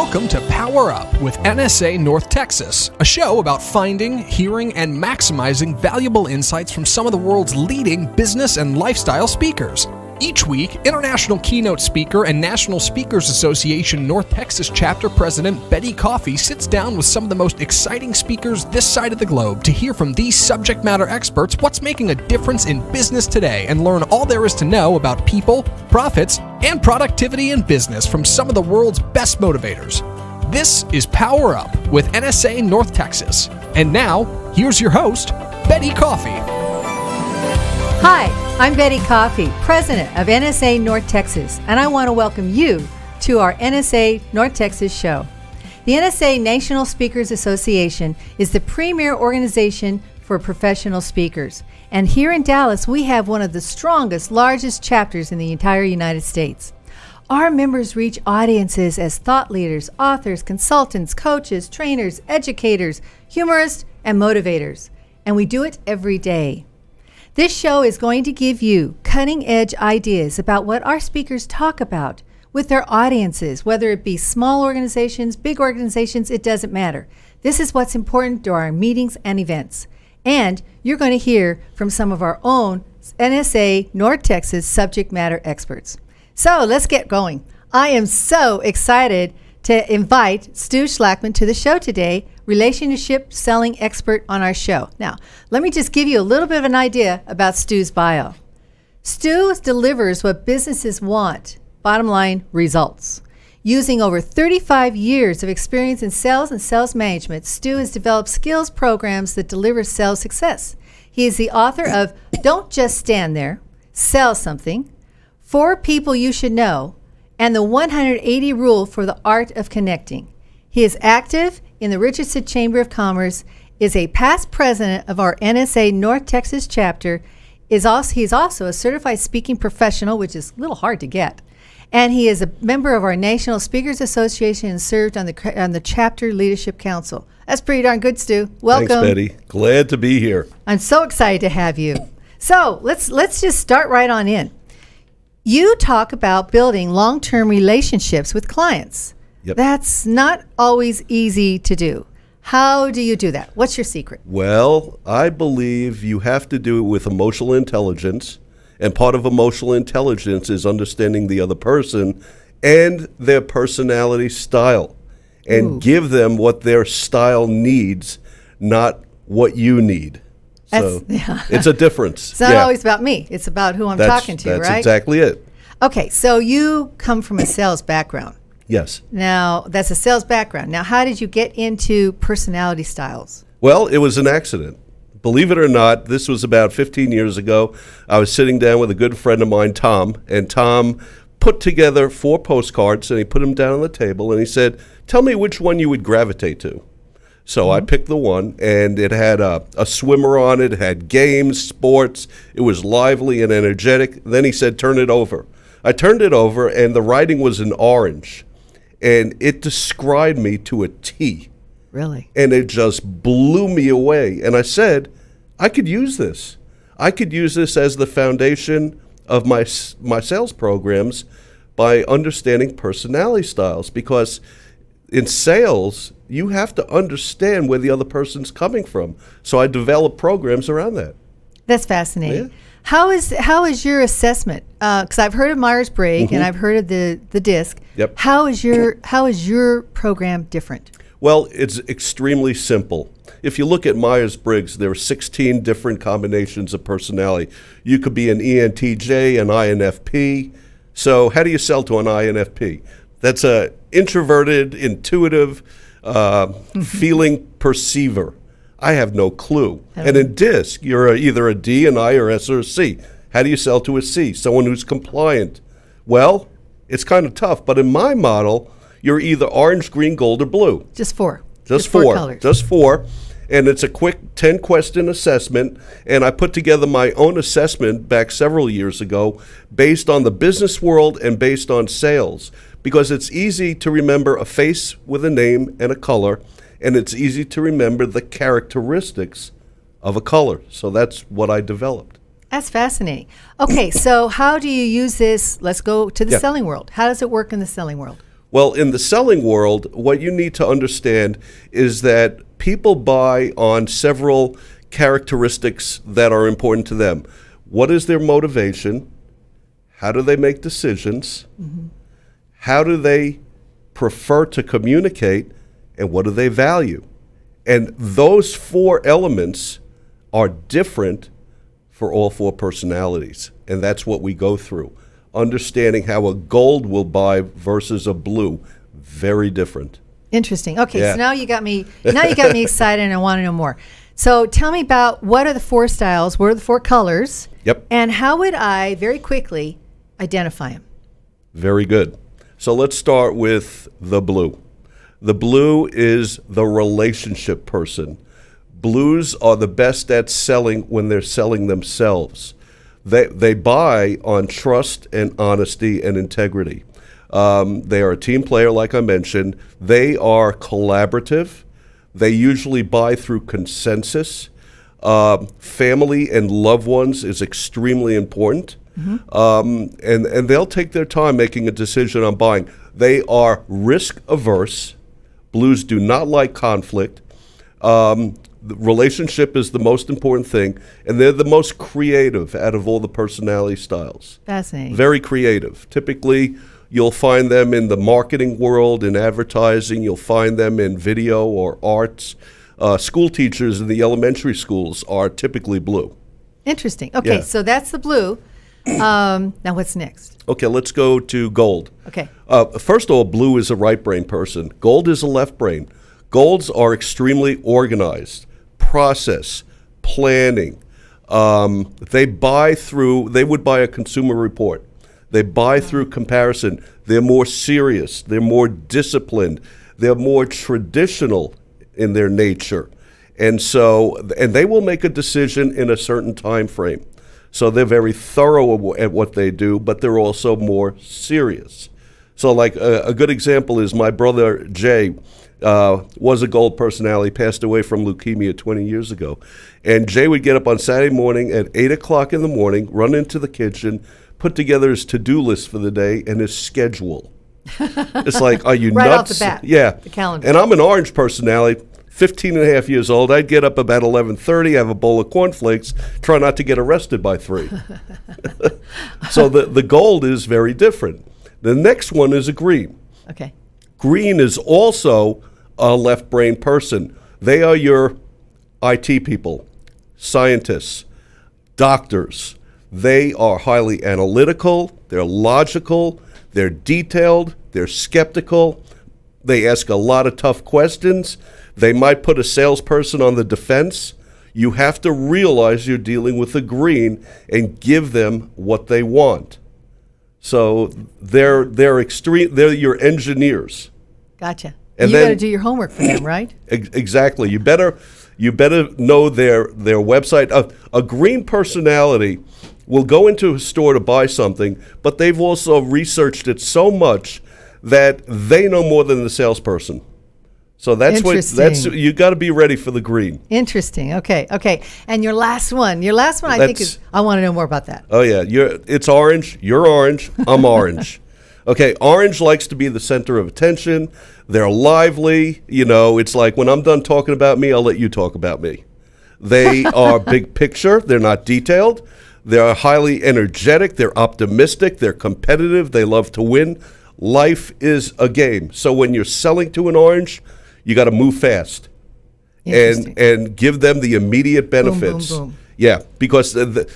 Welcome to Power Up with NSA North Texas, a show about finding, hearing, and maximizing valuable insights from some of the world's leading business and lifestyle speakers. Each week, international keynote speaker and National Speakers Association North Texas chapter president Betti Coffey sits down with some of the most exciting speakers this side of the globe to hear from these subject matter experts what's making a difference in business today and learn all there is to know about people, profits, and productivity in business from some of the world's best motivators. This is Power Up with NSA North Texas. And now, here's your host, Betti Coffey. Hi, I'm Betti Coffey, president of NSA North Texas, and I want to welcome you to our NSA North Texas show. The NSA National Speakers Association is the premier organization for professional speakers. And here in Dallas, we have one of the strongest, largest chapters in the entire United States. Our members reach audiences as thought leaders, authors, consultants, coaches, trainers, educators, humorists, and motivators. And we do it every day. This show is going to give you cutting-edge ideas about what our speakers talk about with their audiences, whether it be small organizations, big organizations, it doesn't matter. This is what's important to our meetings and events. And you're going to hear from some of our own NSA North Texas subject matter experts. So let's get going. I am so excited to invite Stu Schlackman to the show today, relationship selling expert on our show. Now, let me just give you a little bit of an idea about Stu's bio. Stu delivers what businesses want, bottom line, results. Using over 35 years of experience in sales and sales management, Stu has developed skills programs that deliver sales success. He is the author of Don't Just Stand There, Sell Something, 4 People You Should Know, and the 180 Rule for the Art of Connecting. He is active in the Richardson Chamber of Commerce, is a past president of our NSA North Texas chapter, he's also a certified speaking professional, which is a little hard to get. And he is a member of our National Speakers Association and served on the Chapter Leadership Council. That's pretty darn good, Stu. Welcome. Thanks, Betti. Glad to be here. I'm so excited to have you. So let's just start right on in. You talk about building long-term relationships with clients. Yep. That's not always easy to do. How do you do that? What's your secret? Well, I believe you have to do it with emotional intelligence. And part of emotional intelligence is understanding the other person and their personality style. And give them what their style needs, not what you need. So it's a difference. It's not always about me. It's about who I'm talking to, right? That's exactly it. Okay, so you come from a sales background. Yes. Now, that's a sales background. Now, how did you get into personality styles? Well, it was an accident. Believe it or not, this was about 15 years ago. I was sitting down with a good friend of mine, Tom, and Tom put together 4 postcards, and he put them down on the table, and he said, tell me which one you would gravitate to. So I picked the one, and it had a swimmer on it. It had games, sports. It was lively and energetic. Then he said, turn it over. I turned it over, and the writing was in orange, and it described me to a T. Really? And it just blew me away. And I said, I could use this. I could use this as the foundation of my sales programs by understanding personality styles, because in sales, you have to understand where the other person's coming from. So I developed programs around that. That's fascinating. Yeah. How is your assessment? Because I've heard of Myers-Briggs and I've heard of the DISC. Yep. How is your program different? Well, it's extremely simple. If you look at Myers-Briggs, there are 16 different combinations of personality. You could be an ENTJ, an INFP. So how do you sell to an INFP? That's a introverted, intuitive, feeling perceiver. I have no clue. And in DISC, you're either a D, an I, or S, or a C. How do you sell to a C? Someone who's compliant. Well, it's kind of tough, but in my model, you're either orange, green, gold, or blue. Just 4. Just 4 4. colors. Just 4. And it's a quick 10-question assessment. And I put together my own assessment back several years ago based on the business world and based on sales. Because it's easy to remember a face with a name and a color, and it's easy to remember the characteristics of a color. So that's what I developed. That's fascinating. Okay, so how do you use this? Let's go to the selling world. How does it work in the selling world? Well, in the selling world, what you need to understand is that people buy on several characteristics that are important to them. What is their motivation? How do they make decisions? How do they prefer to communicate? And what do they value? And those four elements are different for all four personalities. And that's what we go through. Understanding how a gold will buy versus a blue, very different. Interesting. Okay, so now you got me excited and I want to know more. So tell me about what are the four styles, what are the four colors? Yep. And how would I very quickly identify them? Very good. So let's start with the blue. The blue is the relationship person. Blues are the best at selling when they're selling themselves. They buy on trust and honesty and integrity. They are a team player, like I mentioned. They are collaborative. They usually buy through consensus. Family and loved ones is extremely important. And they'll take their time making a decision on buying. They are risk averse. Blues do not like conflict. The relationship is the most important thing, and they're the most creative out of all the personality styles. Fascinating. Very creative. Typically, you'll find them in the marketing world, in advertising. You'll find them in video or arts. School teachers in the elementary schools are typically blue. Interesting. Okay, so that's the blue. Now what's next? Okay, let's go to gold. Okay. First of all, blue is a right brain person. Gold is a left brain. Golds are extremely organized, process, planning. They would buy a consumer report. They buy through comparison. They're more serious. They're more disciplined. They're more traditional in their nature. And they will make a decision in a certain time frame. So they're very thorough at what they do, but they're also more serious. So like a good example is my brother Jay was a gold personality, passed away from leukemia 20 years ago. And Jay would get up on Saturday morning at 8 o'clock in the morning, run into the kitchen, put together his to-do list for the day and his schedule. It's like, are you right nuts? Off the bat, yeah. the calendar. And I'm an orange personality. 15 and a half years old, I'd get up about 11:30, have a bowl of cornflakes, try not to get arrested by 3. So the gold is very different. The next one is a green. Okay. Green is also a left brain person. They are your IT people, scientists, doctors. They are highly analytical, they're logical, they're detailed, they're skeptical. They ask a lot of tough questions. They might put a salesperson on the defense. You have to realize you're dealing with a green and give them what they want. So they're your engineers. Gotcha. And you got to do your homework for them, right? Exactly. You better know their website. A green personality will go into a store to buy something, but they've also researched it so much that they know more than the salesperson. So that's you got to be ready for the green. Interesting. Okay. And your last one. I think is I want to know more about that. Oh yeah, it's orange. You're orange. I'm orange. Okay, orange likes to be the center of attention. They're lively. You know, it's like when I'm done talking about me, I'll let you talk about me. They are big picture. They're not detailed. They're highly energetic. They're optimistic. They're competitive. They love to win. Life is a game. So when you're selling to an orange, you got to move fast and give them the immediate benefits. Boom, boom, boom. Yeah, because the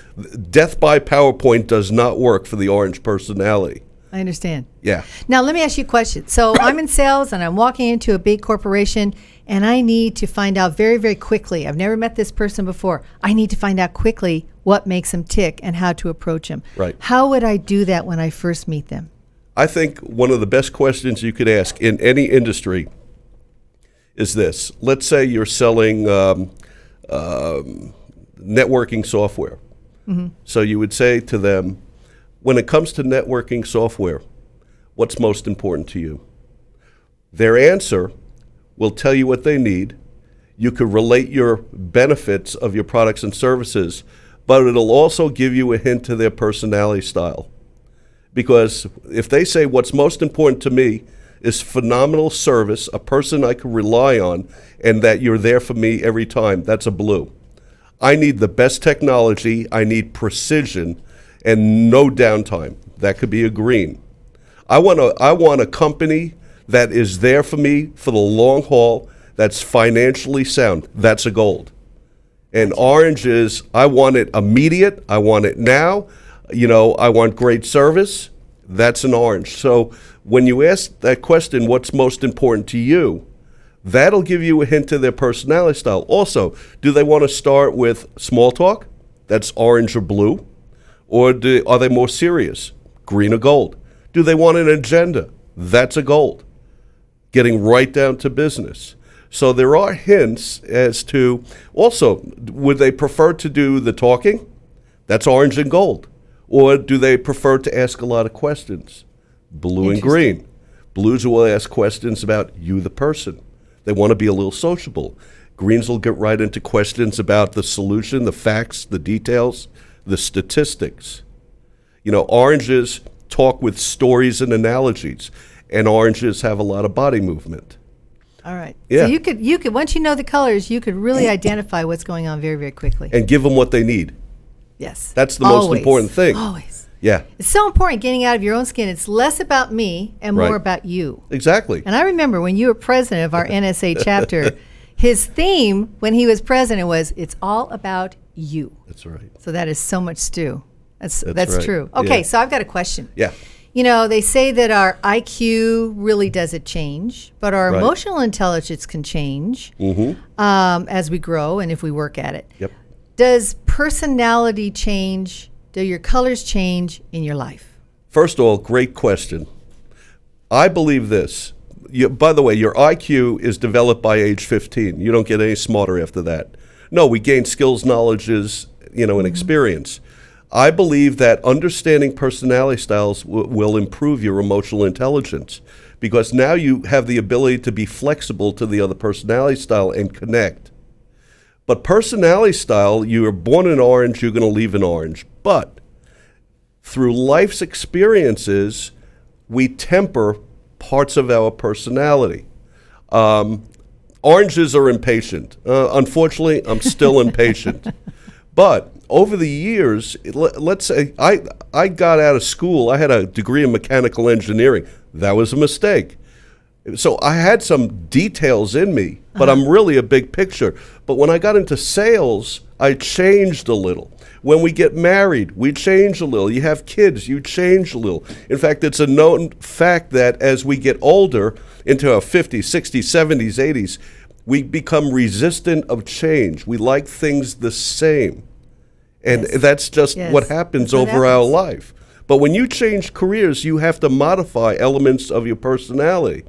death by PowerPoint does not work for the orange personality. I understand. Yeah. Now, let me ask you a question. So I'm in sales and I'm walking into a big corporation and I need to find out very, very quickly. I've never met this person before. I need to find out quickly what makes them tick and how to approach them. Right. How would I do that when I first meet them? I think one of the best questions you could ask in any industry is this. Let's say you're selling networking software. Mm-hmm. So you would say to them, when it comes to networking software, what's most important to you? Their answer will tell you what they need. You could relate your benefits of your products and services, but it'll also give you a hint to their personality style. Because if they say what's most important to me is phenomenal service, a person I can rely on, and that you're there for me every time. That's a blue. I need the best technology, I need precision, and no downtime. That could be a green. I want a company that is there for me for the long haul, that's financially sound. That's a gold. And orange is, I want it immediate, I want it now, I want great service. That's an orange. So when you ask that question, what's most important to you, that'll give you a hint of their personality style. Also, do they want to start with small talk? That's orange or blue. Or are they more serious? Green or gold. Do they want an agenda? That's a gold. Getting right down to business. So there are hints as to, also, would they prefer to do the talking? That's orange and gold. Or do they prefer to ask a lot of questions? Blue and green. Blues will ask questions about you, the person. They want to be a little sociable. Greens will get right into questions about the solution, the facts, the details, the statistics. Oranges talk with stories and analogies, and oranges have a lot of body movement. All right. Yeah. So you could once you know the colors, you could really identify what's going on very, very quickly. And give them what they need. Yes. That's the most important thing. Always. Yeah. It's so important getting out of your own skin. It's less about me and more about you. Exactly. And I remember when you were president of our NSA chapter, his theme when he was president was, it's all about you. That's right. So that is so much Stu. That's right. true. Okay, Yeah. so I've got a question. Yeah. They say that our IQ really doesn't change, but our emotional intelligence can change as we grow and if we work at it. Yep. Does personality change? Do your colors change in your life? First of all, great question. I believe this. By the way, your IQ is developed by age 15. You don't get any smarter after that. No, we gain skills, knowledges, and experience. I believe that understanding personality styles will improve your emotional intelligence, because now you have the ability to be flexible to the other personality style and connect. But personality style, you are born in orange, you're going to leave in orange. But through life's experiences, we temper parts of our personality. Oranges are impatient. Unfortunately, I'm still impatient. But over the years, let's say I got out of school. I had a degree in mechanical engineering. That was a mistake. So I had some details in me, but I'm really a big picture. But when I got into sales, I changed a little. When we get married, we change a little. You have kids, you change a little. In fact, it's a known fact that as we get older, into our 50s, 60s, 70s, 80s, we become resistant of change. We like things the same. And that's just what happens over our life. But when you change careers, you have to modify elements of your personality.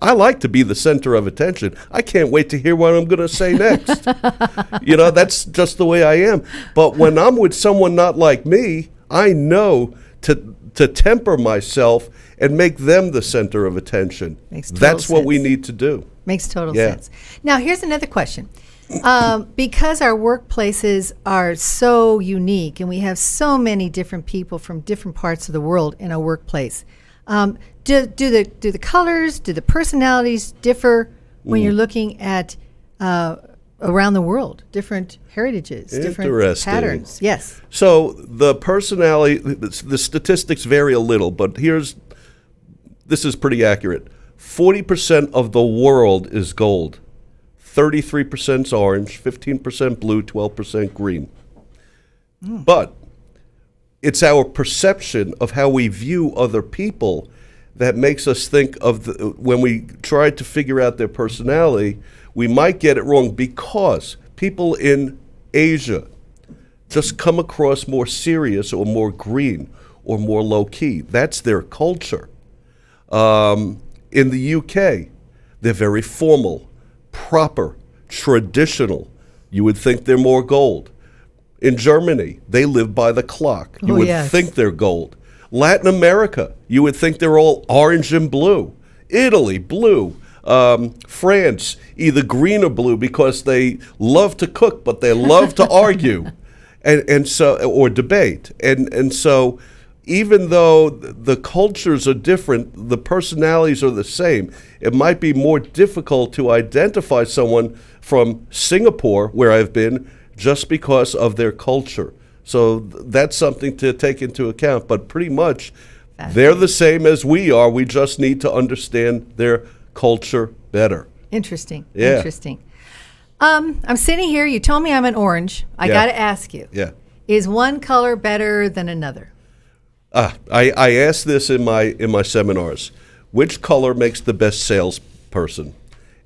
I like to be the center of attention. I can't wait to hear what I'm going to say next. That's just the way I am. But when I'm with someone not like me, I know to temper myself and make them the center of attention. That's what we need to do. Makes total sense. Now, here's another question. Because our workplaces are so unique and we have so many different people from different parts of the world in our workplace, do the colors, do the personalities differ when you're looking at around the world, different heritages, different patterns? Yes. So the personality, the statistics vary a little, but this is pretty accurate. 40% of the world is gold. 33% is orange, 15% blue, 12% green. But it's our perception of how we view other people that makes us think of when we try to figure out their personality, we might get it wrong because people in Asia just come across more serious or more green or more low-key. That's their culture. In the UK, they're very formal, proper, traditional. You would think they're more gold. In Germany, they live by the clock. You would think they're gold. Latin America, you would think they're all orange and blue. Italy, blue. France, either green or blue because they love to cook, but they love to argue, and so or debate. And so even though the cultures are different, the personalities are the same. It might be more difficult to identify someone from Singapore, where I've been, just because of their culture. So that's something to take into account. But pretty much, they're the same as we are. We just need to understand their culture better. Interesting. Yeah. Interesting. I'm sitting here. You told me I'm an orange. I got to ask you. Yeah. Is one color better than another? I ask this in my seminars. Which color makes the best salesperson?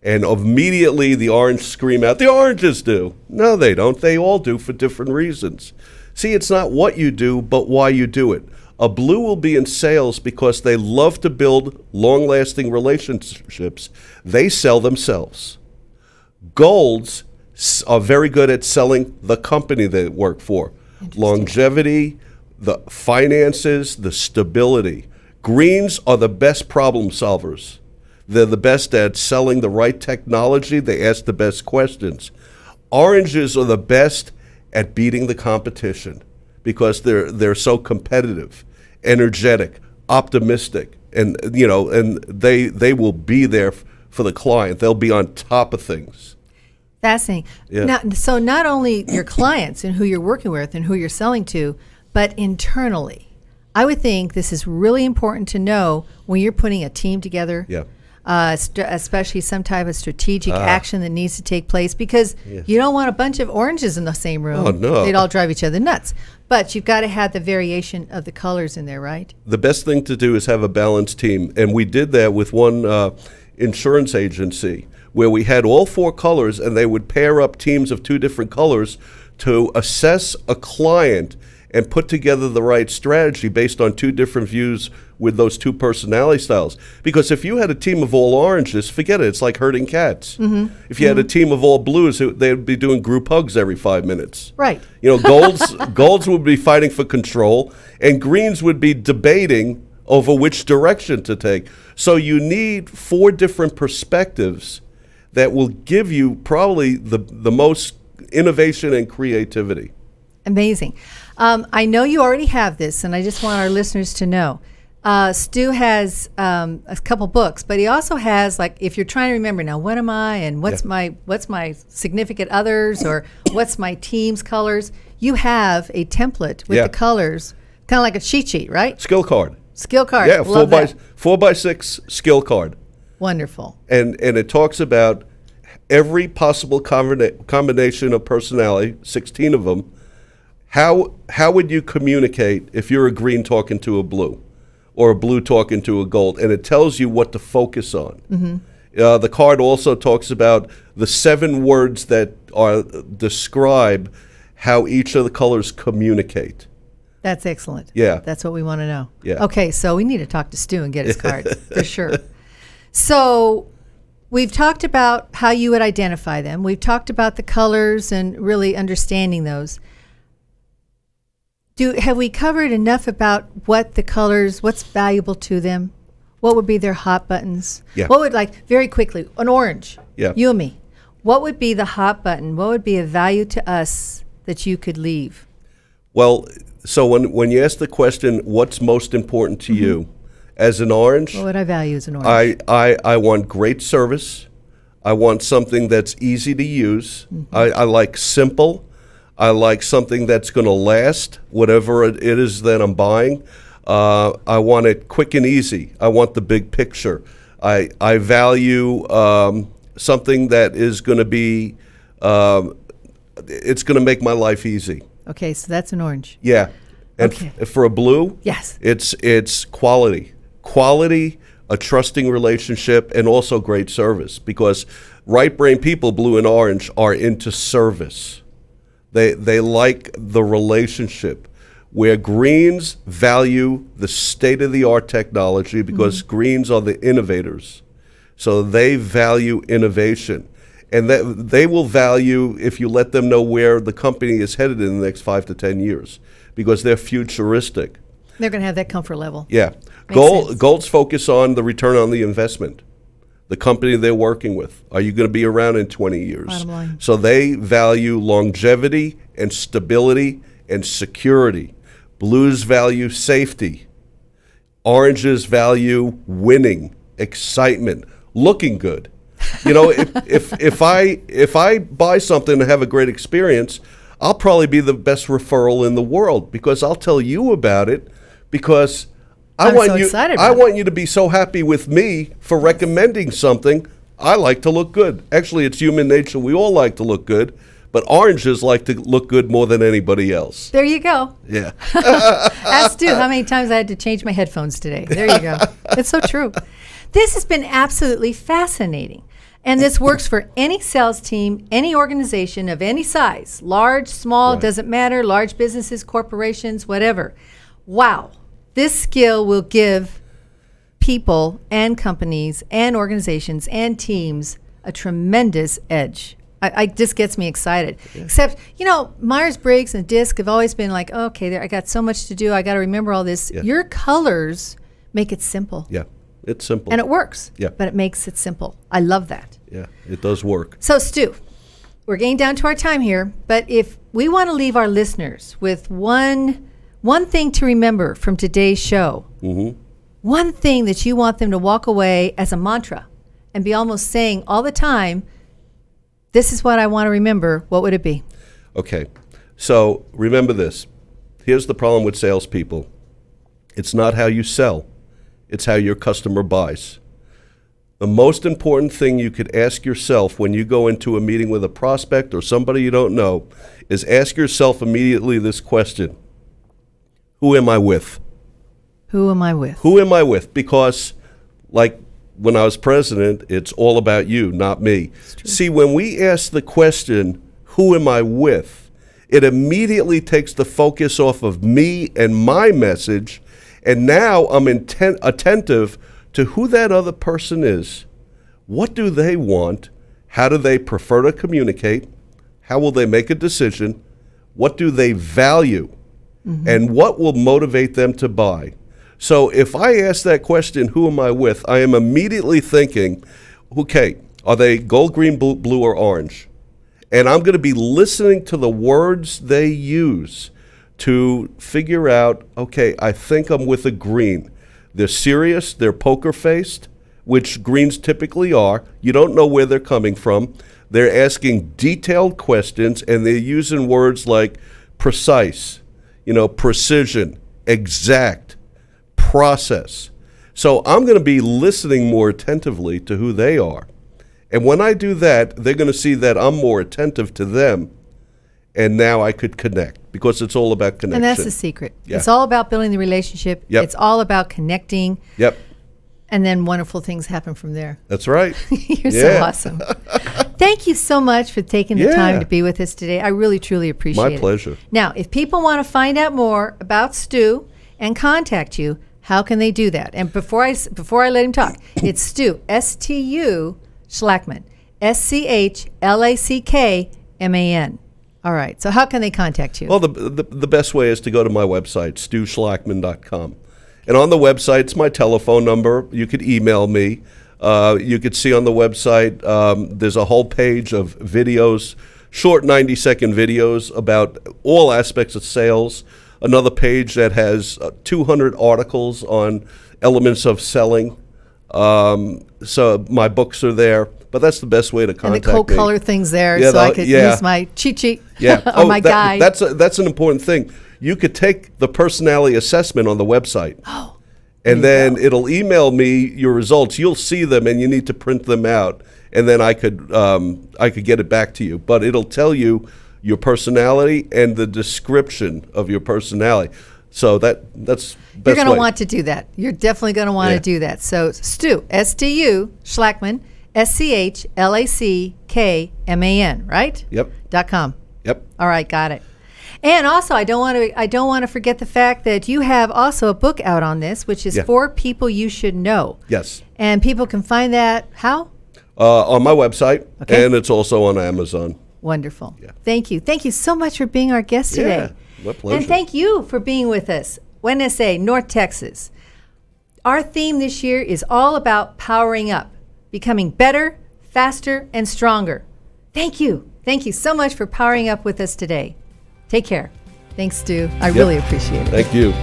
And immediately the orange scream out, the oranges do. No, they don't. They all do for different reasons. See, it's not what you do, but why you do it. A blue will be in sales because they love to build long-lasting relationships. They sell themselves. Golds are very good at selling the company they work for. Longevity, the finances, the stability. Greens are the best problem solvers. They're the best at selling the right technology. They ask the best questions. Oranges are the best at beating the competition because they're so competitive, energetic, optimistic, and they will be there for the client. They'll be on top of things. Fascinating. Yeah. Now, so not only your clients and who you're working with and who you're selling to, but internally. I would think this is really important to know when you're putting a team together. Yeah. Especially some type of strategic action that needs to take place, because you don't want a bunch of oranges in the same room. Oh, no. They'd all drive each other nuts. But you've got to have the variation of the colors in there, right? The best thing to do is have a balanced team. And we did that with one insurance agency where we had all 4 colors, and they would pair up teams of 2 different colors to assess a client and put together the right strategy based on 2 different views with those 2 personality styles. Because if you had a team of all oranges, forget it, it's like herding cats. If you had a team of all blues, they'd be doing group hugs every 5 minutes. Right. You know, golds would be fighting for control, and greens would be debating over which direction to take. So you need 4 different perspectives that will give you probably the most innovation and creativity. Amazing. I know you already have this, and I just want our listeners to know. Stu has a couple books, but he also has, like, if you're trying to remember now, what am I, and what's my significant others, or what's my team's colors, you have a template with the colors, kind of like a cheat sheet, right? Skill card. Skill card. Yeah, Love that. 4x6 skill card. Wonderful. And it talks about every possible combination of personality, 16 of them. How would you communicate if you're a green talking to a blue, or a blue talking to a gold? And it tells you what to focus on. The card also talks about the 7 words that describe how each of the colors communicate. That's excellent. Yeah. That's what we want to know. Yeah. Okay, so we need to talk to Stu and get his card for sure. So we've talked about how you would identify them. We've talked about the colors and really understanding those. Have we covered enough about what the colors, what's valuable to them? What would be their hot buttons? Yeah. What would, like, very quickly, an orange, Yeah. you and me, what would be the hot button? What would be a value to us that you could leave? Well, so when you ask the question, what's most important to you, as an orange, What would I value as an orange? I want great service. I want something that's easy to use. I like simple. I like something that's going to last, whatever it is that I'm buying. I want it quick and easy. I want the big picture. I value something that is going to be, it's going to make my life easy. Okay, so that's an orange. Yeah. And Okay. for a blue, Yes. it's quality. Quality, a trusting relationship, and also great service. Because right brain people, blue and orange, are into service. They like the relationship, where greens value the state-of-the-art technology, because greens are the innovators. So they value innovation. And that they will value if you let them know where the company is headed in the next 5 to 10 years, because they're futuristic. They're going to have that comfort level. Yeah. Makes sense. Golds focus on the return on the investment. The company they're working with. Are you going to be around in 20 years? Bottom line. So they value longevity and stability and security. Blues value safety. Oranges value winning, excitement, looking good. You know, if I buy something and have a great experience, I'll probably be the best referral in the world because I'll tell you about it because I want you to be so happy with me for recommending something. I like to look good. Actually, it's human nature. We all like to look good, but oranges like to look good more than anybody else. There you go. Yeah. Ask Stu how many times I had to change my headphones today. There you go. It's so true. This has been absolutely fascinating. And this works for any sales team, any organization of any size, large, small, Right. doesn't matter, large businesses, corporations, whatever. Wow. This skill will give people and companies and organizations and teams a tremendous edge. I just gets me excited. Yeah. Except, you know, Myers-Briggs and DISC have always been like, okay, there, I got so much to do. I got to remember all this. Yeah. Your colors make it simple. Yeah, it's simple. And it works. Yeah. But it makes it simple. I love that. Yeah, it does work. So, Stu, we're getting down to our time here. But if we want to leave our listeners with one thing to remember from today's show, one thing that you want them to walk away as a mantra and be almost saying all the time, this is what I want to remember, what would it be? Okay, so remember this. Here's the problem with salespeople. It's not how you sell. It's how your customer buys. The most important thing you could ask yourself when you go into a meeting with a prospect or somebody you don't know is ask yourself immediately this question. Who am I with? Who am I with? Who am I with? Because, like when I was president, it's all about you, not me. See, when we ask the question, who am I with, it immediately takes the focus off of me and my message, and now I'm attentive to who that other person is. What do they want? How do they prefer to communicate? How will they make a decision? What do they value? And what will motivate them to buy? So if I ask that question, who am I with, I am immediately thinking, okay, are they gold, green, blue, or orange? And I'm going to be listening to the words they use to figure out, okay, I think I'm with a green. They're serious, they're poker-faced, which greens typically are. You don't know where they're coming from. They're asking detailed questions, and they're using words like precise, precision, exact, process. So I'm going to be listening more attentively to who they are. And when I do that, they're going to see that I'm more attentive to them, and now I could connect because it's all about connection. And that's the secret. Yeah. It's all about building the relationship. Yep. It's all about connecting. Yep. And then wonderful things happen from there. That's right. You're so awesome. Thank you so much for taking the time to be with us today. I really, truly appreciate it. My pleasure. Now, if people want to find out more about Stu and contact you, how can they do that? And before I let him talk, it's Stu, S-T-U, Schlackman, S-C-H-L-A-C-K-M-A-N. All right. So how can they contact you? Well, the best way is to go to my website, StuSchlackman.com. And on the website, it's my telephone number. You could email me. You could see on the website, there's a whole page of videos, short 90-second videos about all aspects of sales. Another page that has 200 articles on elements of selling. So my books are there. But that's the best way to contact me. And the cold color thing's there, so I could use my cheat sheet or my guide. That's an important thing. You could take the personality assessment on the website. Oh, and then it'll email me your results. You'll see them, and you need to print them out. And then I could get it back to you. But it'll tell you your personality and the description of your personality. So that's best You're going to way. want to do that. You're definitely going to want to do that. So Stu, S-T-U, Schlackman, S-C-H-L-A-C-K-M-A-N, right? Yep. .com. Yep. All right, got it. And also, I don't want to forget the fact that you have also a book out on this, which is 4 People You Should Know. Yes. And people can find that how? On my website, and it's also on Amazon. Wonderful. Yeah. Thank you. Thank you so much for being our guest today. My pleasure. And thank you for being with us. NSA North Texas. Our theme this year is all about powering up, becoming better, faster, and stronger. Thank you. Thank you so much for powering up with us today. Take care. Thanks, Stu. I really appreciate it. Thank you.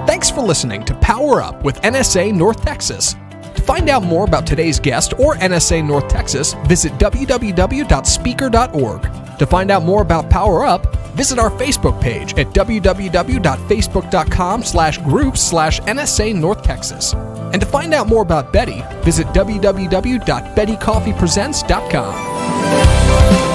Thanks for listening to Power Up with NSA North Texas. To find out more about today's guest or NSA North Texas, visit www.speaker.org. To find out more about Power Up, visit our Facebook page at www.facebook.com/groups/NSA North Texas. And to find out more about Betti, visit www.betticoffeepresents.com.